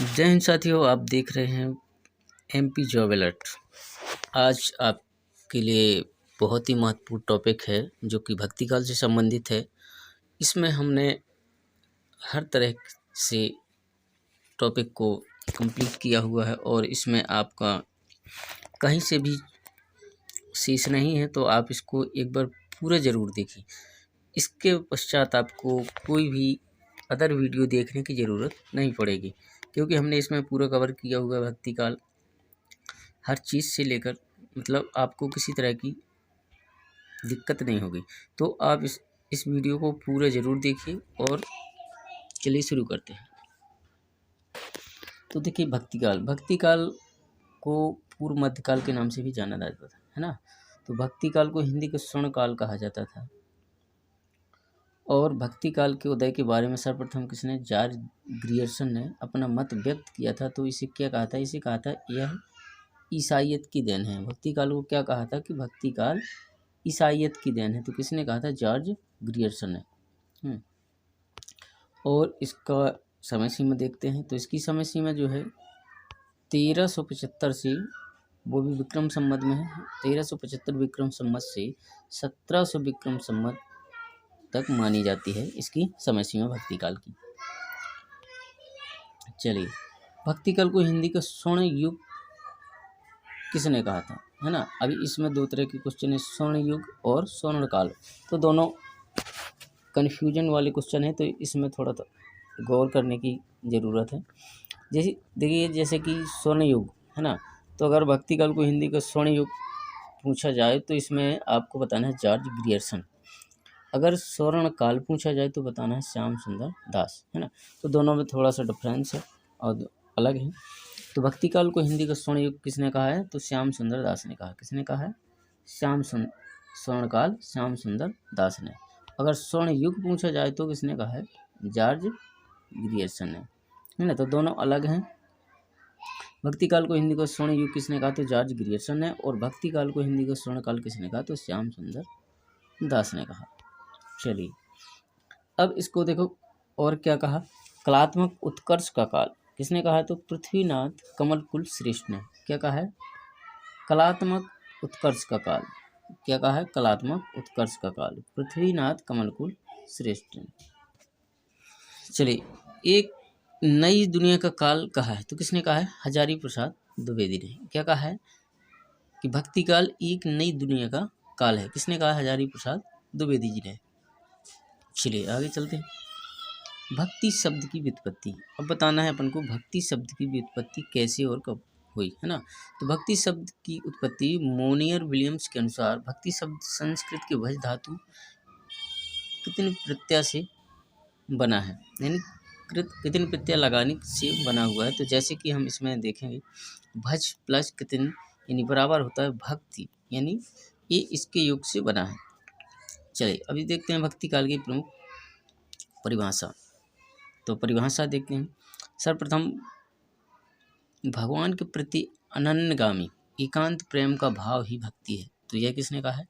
जय हिंद साथियों, आप देख रहे हैं एमपी जॉब अलर्ट। आज आपके लिए बहुत ही महत्वपूर्ण टॉपिक है जो कि भक्ति काल से संबंधित है। इसमें हमने हर तरह से टॉपिक को कंप्लीट किया हुआ है और इसमें आपका कहीं से भी शेष नहीं है, तो आप इसको एक बार पूरा ज़रूर देखें। इसके पश्चात आपको कोई भी अदर वीडियो देखने की ज़रूरत नहीं पड़ेगी, क्योंकि हमने इसमें पूरा कवर किया हुआ है भक्ति काल, हर चीज़ से लेकर मतलब आपको किसी तरह की दिक्कत नहीं होगी। तो आप इस वीडियो को पूरा ज़रूर देखिए और चलिए शुरू करते हैं। तो देखिए, भक्ति काल को पूर्व मध्यकाल के नाम से भी जाना जाता था, है ना। तो भक्ति काल को हिंदी का स्वर्ण काल कहा जाता था। और भक्ति काल के उदय के बारे में सर्वप्रथम किसने, जॉर्ज ग्रियर्सन ने अपना मत व्यक्त किया था। तो इसे क्या कहा था, इसे कहा था यह ईसाइयत की देन है। भक्ति काल को क्या कहा था कि भक्ति काल ईसाइयत की देन है। तो किसने कहा था, जॉर्ज ग्रियर्सन ने। और इसका समय सीमा देखते हैं। तो इसकी समय सीमा जो है 1375 से, वो भी विक्रम संवत में है, 1375 विक्रम संवत से 1700 विक्रम संवत तक मानी जाती है इसकी समय सीमा भक्ति काल की। चलिए, भक्ति काल को हिंदी का स्वर्ण युग किसने कहा था, है ना। अभी इसमें दो तरह के क्वेश्चन है, स्वर्ण युग और स्वर्ण काल। तो दोनों कन्फ्यूजन वाले क्वेश्चन है, तो इसमें थोड़ा गौर करने की ज़रूरत है। जैसे देखिए, जैसे कि स्वर्ण युग, है ना। तो अगर भक्ति काल को हिंदी का स्वर्ण युग पूछा जाए तो इसमें आपको बताना है जॉर्ज ग्रियर्सन। अगर स्वर्ण काल पूछा जाए तो बताना है श्याम सुंदर दास, है ना। तो दोनों में थोड़ा सा डिफरेंस है और अलग है। तो भक्ति काल को हिंदी का स्वर्ण युग किसने कहा है, तो श्याम सुंदर दास ने कहा। किसने कहा है, स्वर्ण काल श्याम सुंदर दास ने। अगर स्वर्ण युग पूछा जाए तो किसने कहा है, जॉर्ज ग्रियर्सन ने, है ना। तो दोनों अलग हैं। भक्ति काल को हिंदी का स्वर्ण युग किसने कहा, तो जॉर्ज ग्रियर्सन ने। और भक्ति काल को हिंदी का स्वर्ण काल किसने कहा, तो श्याम सुंदर दास ने कहा। चलिए, अब इसको देखो और क्या कहा, कलात्मक उत्कर्ष का काल किसने कहा है, तो पृथ्वीनाथ कमलकुल श्रेष्ठ ने। क्या कहा है, कलात्मक उत्कर्ष का काल। क्या कहा है, कलात्मक उत्कर्ष का काल पृथ्वीनाथ कमलकुल श्रेष्ठ ने। चलिए, एक नई दुनिया का काल कहा है, तो किसने कहा है, हजारी प्रसाद द्विवेदी ने। क्या कहा है कि भक्ति काल एक नई दुनिया का काल है। किसने कहा, हजारी प्रसाद द्विवेदी जी ने। चलिए आगे चलते हैं। भक्ति शब्द की व्युत्पत्ति, अब बताना है अपन को भक्ति शब्द की व्युत्पत्ति कैसे और कब हुई, है ना। तो भक्ति शब्द की उत्पत्ति मोनियर विलियम्स के अनुसार भक्ति शब्द संस्कृत के भज धातु कितने प्रत्यय से बना है, यानी कितने प्रत्यय लगाने से बना हुआ है। तो जैसे कि हम इसमें देखेंगे, भज प्लस कितने यानी बराबर होता है भक्ति, यानी ये इसके योग से बना है। चलिए अभी देखते हैं भक्ति काल की प्रमुख परिभाषा। तो परिभाषा देखते हैं। सर्वप्रथम, भगवान के प्रति अनन्यगामी एकांत प्रेम का भाव ही भक्ति है। तो यह किसने कहा है,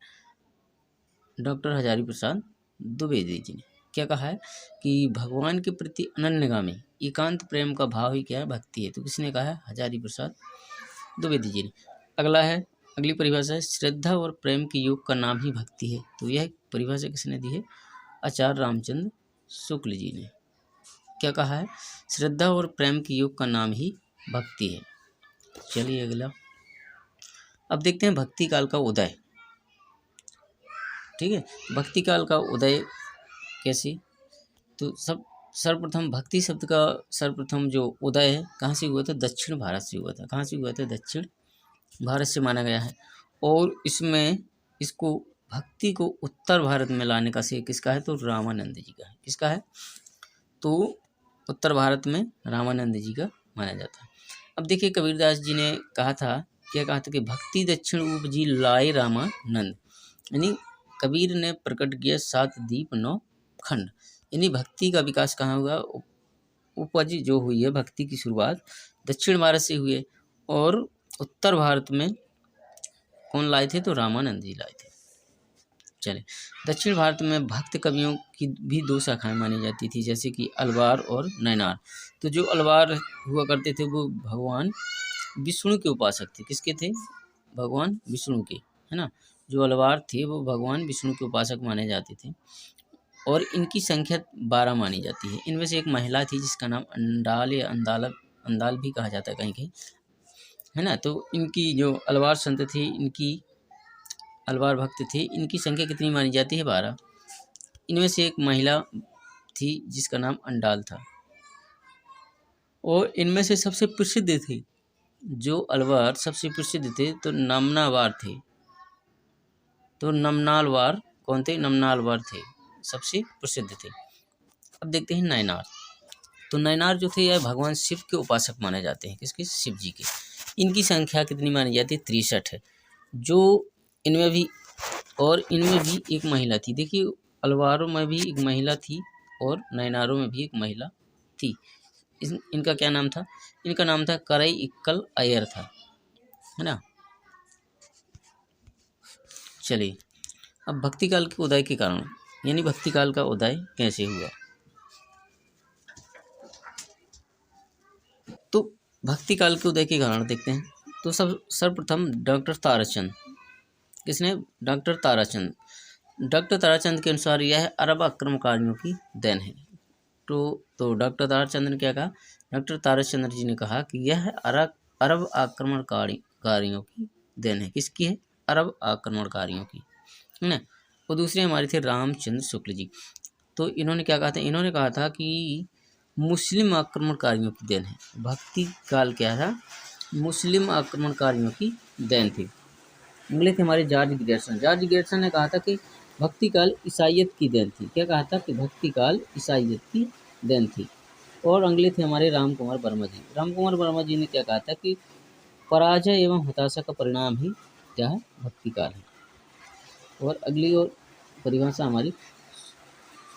डॉक्टर हजारी प्रसाद द्विवेदी जी ने। क्या कहा है कि भगवान के प्रति अनन्यगामी एकांत प्रेम का भाव ही क्या है, भक्ति है। तो किसने कहा है, हजारी प्रसाद द्विवेदी जी ने। अगली परिभाषा है, श्रद्धा और प्रेम के योग का नाम ही भक्ति है। तो यह परिभाषा किसने दी है, आचार्य रामचंद्र शुक्ल जी ने। क्या कहा है, श्रद्धा और प्रेम के योग का नाम ही भक्ति है। चलिए अगला, अब देखते हैं भक्ति काल का उदय। ठीक है, भक्ति काल का उदय कैसे, तो सर्वप्रथम भक्ति शब्द का सर्वप्रथम जो उदय है कहाँ से हुआ था, दक्षिण भारत से हुआ था। कहाँ से हुआ था, दक्षिण भारत से माना गया है। और इसमें इसको भक्ति को उत्तर भारत में लाने का श्रेय किसका है, तो रामानंद जी का है। किसका है, तो उत्तर भारत में रामानंद जी का माना जाता है। अब देखिए, कबीरदास जी ने कहा था, क्या कहा था कि भक्ति दक्षिण उपजी लाए रामानंद, यानी कबीर ने प्रकट किया 7 दीप 9 खंड। यानी भक्ति का विकास कहाँ हुआ, उपज जो हुई है भक्ति की शुरुआत दक्षिण भारत से हुई है। और उत्तर भारत में कौन लाए थे, तो रामानंद जी लाए थे। चले, दक्षिण भारत में भक्त कवियों की भी दो शाखाएं मानी जाती थी, जैसे कि अलवार और नैनार। तो जो अलवार हुआ करते थे वो भगवान विष्णु के उपासक थे। किसके थे? भगवान विष्णु के, है ना। जो अलवार थे वो भगवान विष्णु के उपासक माने जाते थे और इनकी संख्या 12 मानी जाती है। इनमें से एक महिला थी जिसका नाम अंडाल या अंदाल भी कहा जाता है कहीं कहीं, है ना। तो इनकी जो अलवार संत थे, इनकी अलवार भक्त थे, इनकी संख्या कितनी मानी जाती है? 12। इनमें से एक महिला थी जिसका नाम अंडाल था और इनमें से सबसे प्रसिद्ध थे जो अलवार सबसे प्रसिद्ध थे तो नमनावार थे। तो नमनालवार कौन थे? नमनालवार थे, सबसे प्रसिद्ध थे। अब देखते हैं नैनार। तो नैनार जो थे यह भगवान शिव के उपासक माने जाते हैं। किसके? शिव जी के। इनकी संख्या कितनी मानी जाती है? 63 है। जो इनमें भी एक महिला थी। देखिए, अलवारों में भी एक महिला थी और नैनारों में भी एक महिला थी। इनका क्या नाम था? इनका नाम था करई इक्कल अय्यर था, है ना। चलिए, अब भक्ति काल के उदय के कारण, यानी भक्ति काल का उदय कैसे हुआ। तो भक्ति काल के उदय के कारण देखते हैं। तो सर्वप्रथम डॉक्टर ताराचंद। किसने? डॉक्टर ताराचंद। डॉक्टर ताराचंद के अनुसार यह अरब आक्रमणकारियों की देन है। तो डॉक्टर ताराचंद ने क्या कहा? डॉक्टर ताराचंद्र जी ने कहा कि यह अरब आक्रमणकारियों की देन है। किसकी है? अरब आक्रमणकारियों की, है ना। और दूसरे हमारे थे रामचंद्र शुक्ल जी। तो इन्होंने क्या कहा था? इन्होंने कहा था कि मुस्लिम आक्रमणकारियों की देन है। भक्ति काल क्या था? मुस्लिम आक्रमणकारियों की देन थी। अगले थे हमारे जॉर्ज ग्रेगसन। जॉर्ज ग्रेगसन ने कहा था कि भक्ति काल ईसाइयत की देन थी। क्या कहा था? कि भक्ति काल ईसाइयत की देन थी। और अगले थे हमारे राम कुमार वर्मा जी। राम कुमार वर्मा जी ने क्या कहा था? कि पराजय एवं हताशा का परिणाम ही क्या है? भक्ति काल है। और अगली और परिभाषा हमारी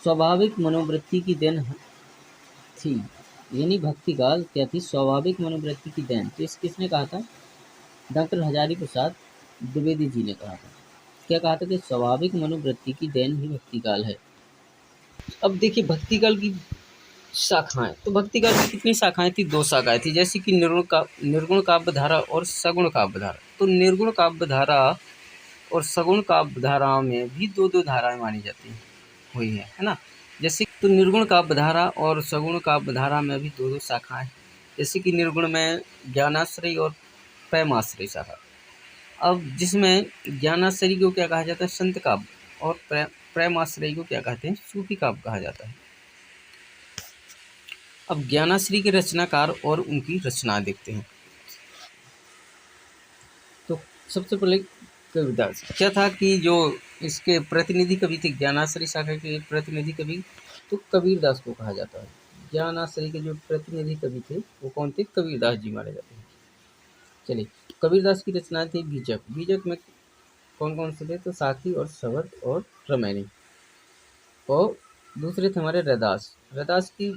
स्वाभाविक मनोवृत्ति की देन थी, यानी भक्ति काल क्या थी? स्वाभाविक मनोवृत्ति की देन। तो इस किसने कहा था? डॉक्टर हजारी प्रसाद द्विवेदी जी ने कहा था। क्या कहा था? कि स्वाभाविक मनोवृत्ति की देन ही भक्ति काल है। अब देखिए भक्ति काल की शाखाएं। तो भक्ति काल की कितनी शाखाएं थी? 2 शाखाएं थी, जैसे कि निर्गुण काव्य धारा और सगुण काव्य धारा। तो निर्गुण काव्य धारा और सगुण काव्य धारा में भी 2 धाराएं मानी जाती हुई है ना। जैसे तो निर्गुण काव्य धारा और सगुण काव्य धारा में भी 2 शाखाएं। जैसे कि निर्गुण में ज्ञानाश्रय और प्रेमाश्रय शाखा। अब जिसमें ज्ञानाश्रय को क्या कहा जाता है? संत काव्य। और प्रेमाश्रय को क्या कहते हैं? सूफी काव्य कहा जाता है। अब ज्ञानाश्रय के रचनाकार और उनकी रचना देखते हैं। तो सबसे पहले कबीरदास। क्या था कि जो इसके प्रतिनिधि कवि थे, ज्ञानाश्रय शाखा के प्रतिनिधि कवि, तो कबीरदास को कहा जाता है। ज्ञानाश्रय के जो प्रतिनिधि कवि थे वो कौन थे? कबीरदास जी माने जाते हैं। चलिए, कबीरदास की रचनाएं थी बीजक। बीजक में कौन कौन से थे? तो साखी और शबद और रामायणी। और दूसरे थे हमारे रैदास। रैदास की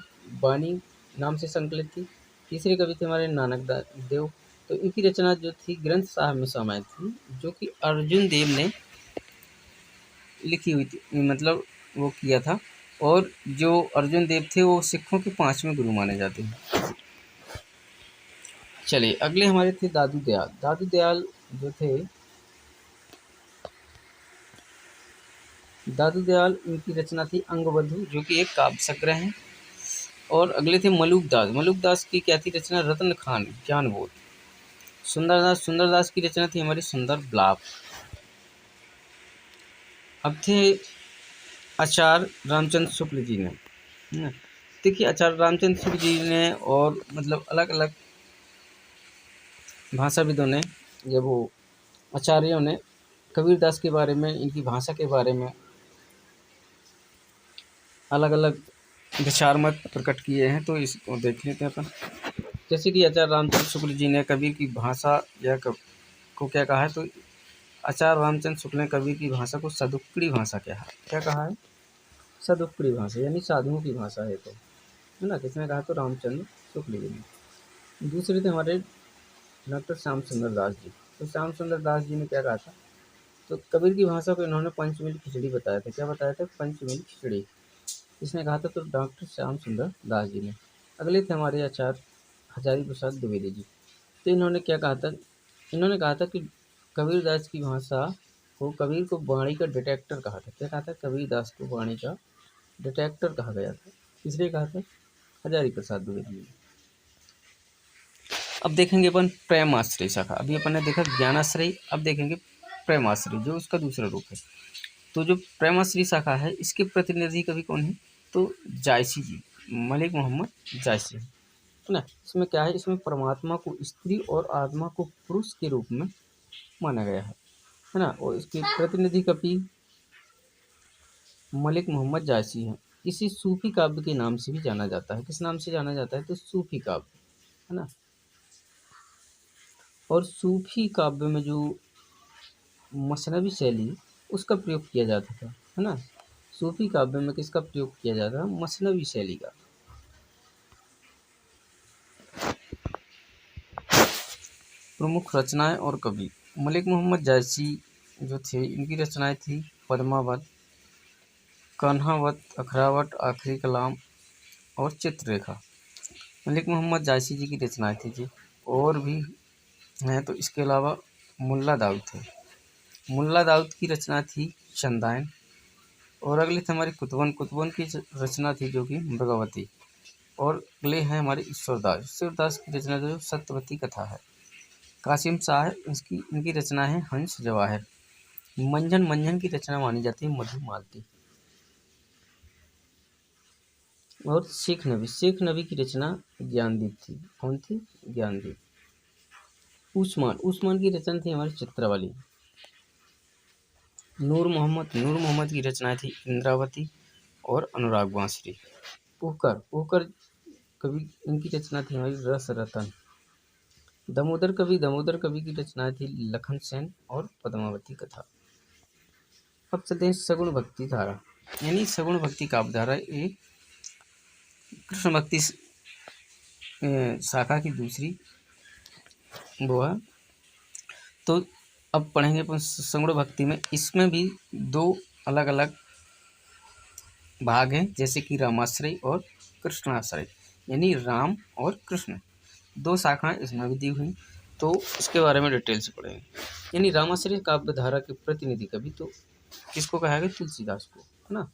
वाणी नाम से संकलित थी। तीसरे कवि थे हमारे नानक देव। तो इनकी रचना जो थी ग्रंथ साहब में समाहित थी, जो कि अर्जुन देव ने लिखी हुई थी, मतलब वो किया था। और जो अर्जुन देव थे वो सिखों के 5वें गुरु माने जाते हैं। चलिए, अगले हमारे थे दादू दयाल। दादू दयाल जो थे, दादू दयाल इनकी रचना थी अंगबधु, जो कि एक काव्य संग्रह है। और अगले थे मलूक दास। मलूक दास की क्या थी रचना? रतन खान ज्ञानबोध। सुंदरदास की रचना थी हमारी सुंदर ब्लाप। अब थे आचार्य रामचंद्र शुक्ल जी ने, है ना। देखिए, आचार्य रामचंद्र शुक्ल जी ने और मतलब अलग अलग भाषाविदों ने, जब वो आचार्यों ने कबीरदास के बारे में, इनकी भाषा के बारे में अलग अलग विचार मत प्रकट किए हैं। तो इसको देख लेते हैं अपन। जैसे कि आचार्य रामचंद्र शुक्ल जी ने कबीर की भाषा या को क्या कहा है? तो आचार्य रामचंद्र शुक्ल ने कबीर की भाषा को सदुक्कड़ी भाषा क्या कहा है? सदुक्कड़ी भाषा, यानी साधुओं की भाषा है। तो है ना, किसने कहा? तो रामचंद्र शुक्ल जी ने। दूसरे थे हमारे डॉक्टर श्याम सुंदर दास जी। तो श्याम सुंदर दास जी ने क्या कहा था? तो कबीर की भाषा को इन्होंने पंचमील खिचड़ी बताया था। क्या बताया था? पंचमील खिचड़ी। इसने कहा था? तो डॉक्टर श्याम सुंदर दास जी ने। अगले थे हमारे आचार्य हजारी प्रसाद द्विवेदी जी। तो इन्होंने क्या कहा था? इन्होंने कहा था कि कबीरदास की भाषा को, कबीर को वाणी का डिटेक्टर कहा था। क्या कहा था? कबीरदास को वाणी का डिटेक्टर कहा गया था। किसने कहा था? हजारी प्रसाद द्विवेदी जी। अब देखेंगे अपन प्रेमाश्रय शाखा। अभी अपन ने देखा ज्ञानाश्रय, अब देखेंगे प्रेमाश्रय जो उसका दूसरा रूप है। तो जो प्रेमाश्रय शाखा है, इसके प्रतिनिधि कवि कौन है? तो जायसी जी, मलिक मोहम्मद जायसी, है ना। इसमें क्या है? इसमें परमात्मा को स्त्री और आत्मा को पुरुष के रूप में माना गया है ना। और इसके प्रतिनिधि कवि मलिक मोहम्मद जायसी है। इसी सूफी काव्य के नाम से भी जाना जाता है। किस नाम से जाना जाता है? तो सूफी काव्य, है ना। और सूफी काव्य में जो मसनवी शैली, उसका प्रयोग किया जाता था, है ना। सूफी काव्य में किसका प्रयोग किया जाता था? मसनवी शैली का। प्रमुख रचनाएं और कवि मलिक मोहम्मद जायसी जो थे, इनकी रचनाएं थी पद्मावत, कान्हावत, अखरावत, आखिरी कलाम और चित्ररेखा। मलिक मोहम्मद जायसी जी की रचनाएं थी जी। और भी हैं तो इसके अलावा मुल्ला दाऊद थे। मुल्ला दाऊद की रचना थी चंदाइन। और अगले थे हमारे कुतुबन। कुतुबन की रचना थी जो कि मृगावती। और अगले हैं हमारे ईश्वरदास। ईश्वरदास की रचना जो सत्यवती कथा है। कासिम शाह, इनकी रचना है हंस जवाहर। मंझन मंझन की रचना मानी जाती है मधुमालती। और शेख नबी की रचना ज्ञानदीप थी। कौन थी? ज्ञानदीप। उस्मान की रचना थी हमारी चित्रावली। नूर मोहम्मद की रचनाएं थी इंद्रावती और अनुराग बांसुरी। पोहकर कवि, इनकी रचना थी हमारी रस रतन। दामोदर कवि की रचनाएं थी लखन सेन और पद्मावती कथा। अब चलते हैं सगुण भक्ति धारा, यानी सगुण भक्ति काव्य धारा। एक कृष्ण भक्ति शाखा की दूसरी वो है। तो अब पढ़ेंगे अपन सगुण भक्ति में। इसमें भी दो अलग अलग भाग हैं, जैसे कि रामाश्रय और कृष्णाश्रय, यानी राम और कृष्ण, दो शाखाएं इसमें भी दी हुई। तो इसके बारे में डिटेल से पढ़ेंगे। यानी रामाश्रय काव्य धारा के प्रतिनिधि कवि तो किसको कहा गया? तुलसीदास को, है ना।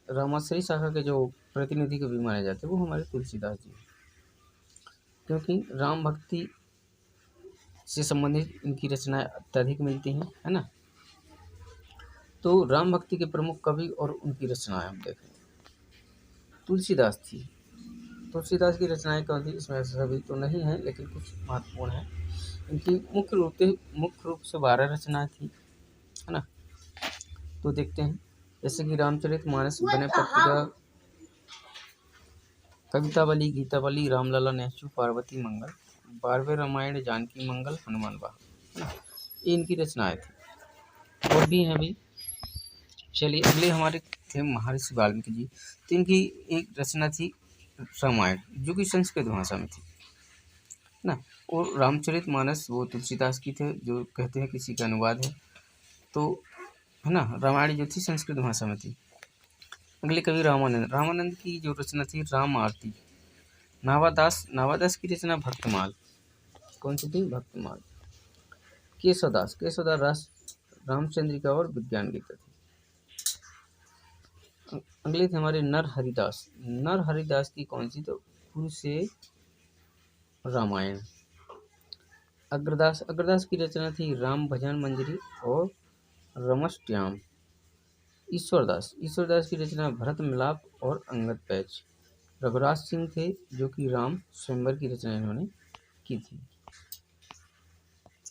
रामाश्रय शाखा के जो प्रतिनिधि कवि माने जाते हैं वो हमारे तुलसीदास जी, क्योंकि राम भक्ति से संबंधित इनकी रचनाएं अत्यधिक मिलती हैं, है ना। तो राम भक्ति के प्रमुख कवि और उनकी रचनाएं हम देखें। तुलसीदास थी। तुलसीदास की रचनाएं कौन थी? इसमें सभी तो नहीं है, लेकिन कुछ महत्वपूर्ण है। इनकी मुख्य रूप से 12 रचनाएं थी, है ना। तो देखते हैं, जैसे कि रामचरितमानस, बने पत्रिका, कवितावली, गीतावली, रामलला नेचू, पार्वती मंगल, 12वें रामायण, जानकी मंगल, हनुमान वाह, है ना। ये इनकी रचनाएं थी। और भी हैं अभी। चलिए अगले हमारे थे महर्षि वाल्मीकि जी। तो इनकी एक रचना थी रामायण, जो कि संस्कृत भाषा में थी, ना। और रामचरितमानस वो तुलसीदास की थे, जो कहते हैं किसी का अनुवाद है, तो है ना। रामायण जो थी संस्कृत भाषा में थी। अगले कवि रामानंद की जो रचना थी राम आरती। नावादास की रचना भक्तमाल। कौन सी थी? भक्तमाल। केशवदास रामचंद्रिका और विज्ञान गीता थी। अगले थे हमारे नर हरिदास की कौन सी? तो गुरु से रामायण। अग्रदास की रचना थी राम भजन मंजरी और रमष्ट्याम। ईश्वरदास की रचना भरत मिलाप और अंगद पैच। रघुराज सिंह थे, जो कि राम स्वयंवर की रचना इन्होंने की थी।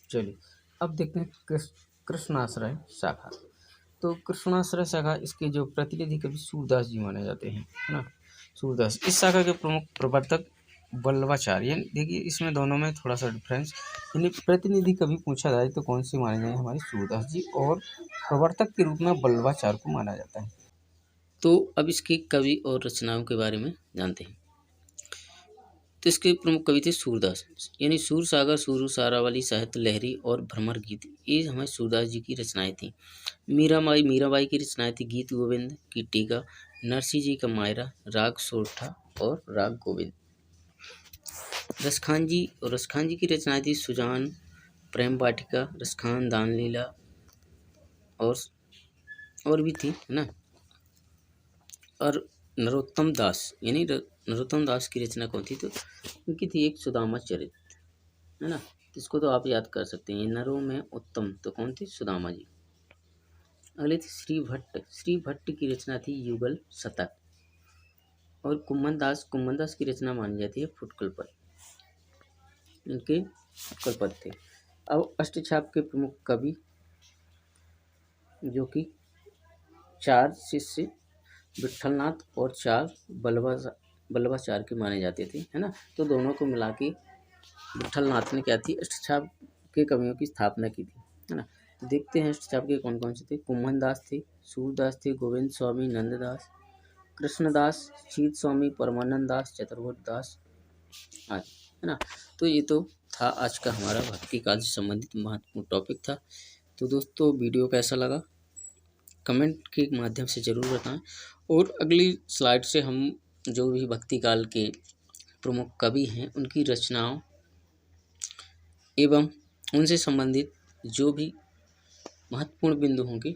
चलिए अब देखते हैं कृष्णाश्रय शाखा। तो कृष्णाश्रय शाखा, इसके जो प्रतिनिधि कवि सूरदास जी माने जाते हैं, है ना। सूरदास। इस शाखा के प्रमुख प्रवर्तक वल्लभाचार्य। देखिए इसमें दोनों में थोड़ा सा डिफरेंस, यानी प्रतिनिधि कवि पूछा जाए तो कौन से माने जाए? हमारे सूरदास जी। और प्रवर्तक के रूप में वल्लभाचार्य को माना जाता है। तो अब इसके कवि और रचनाओं के बारे में जानते हैं। तो इसके प्रमुख कवि थे सूरदास, यानी सूर सागर, सूर सारावली, साहित्य लहरी और भ्रमर गीत, ये हमारे सूरदास जी की रचनाएं थी। मीराबाई की रचनाएं थी गीत गोविंद की टीका, नरसिंह जी का मायरा, राग सोरठा और राग गोविंद। रसखान जी की रचनाएं थी सुजान, प्रेम वाटिका, रसखान, दान लीला और भी थी, है ना। और नरोत्तम दास, यानी नरोत्तम दास की रचना कौन थी, तो उनकी थी एक सुदामा चरित, है ना। इसको तो आप याद कर सकते हैं, नरों में उत्तम, तो कौन थी, सुदामा जी। अगले थे श्री भट्ट की रचना थी युगल शतक। और कुम्मन दास की रचना मानी जाती है फुटकल पद, इनके फुटकल पद थे। अब अष्टछाप के प्रमुख कवि जो कि 4 शिष्य विट्ठलनाथ और 4 बल्लभाचार्य के माने जाते थे, है ना। तो दोनों को मिला के विट्ठलनाथ ने क्या थी, अष्टछाप के कवियों की स्थापना की थी, है ना। देखते हैं अष्टछाप के कौन कौन से थे। कुम्भन दास थे, सूरदास थे, गोविंद स्वामी, नंददास, कृष्णदास, शीत स्वामी, परमानंद दास, चतुर्भुज दास आदि, है ना। तो ये तो था आज का हमारा भक्ति काल से संबंधित महत्वपूर्ण टॉपिक था। तो दोस्तों वीडियो कैसा लगा कमेंट के माध्यम से ज़रूर बताएं, और अगली स्लाइड से हम जो भी भक्ति काल के प्रमुख कवि हैं उनकी रचनाओं एवं उनसे संबंधित जो भी महत्वपूर्ण बिंदु होंगे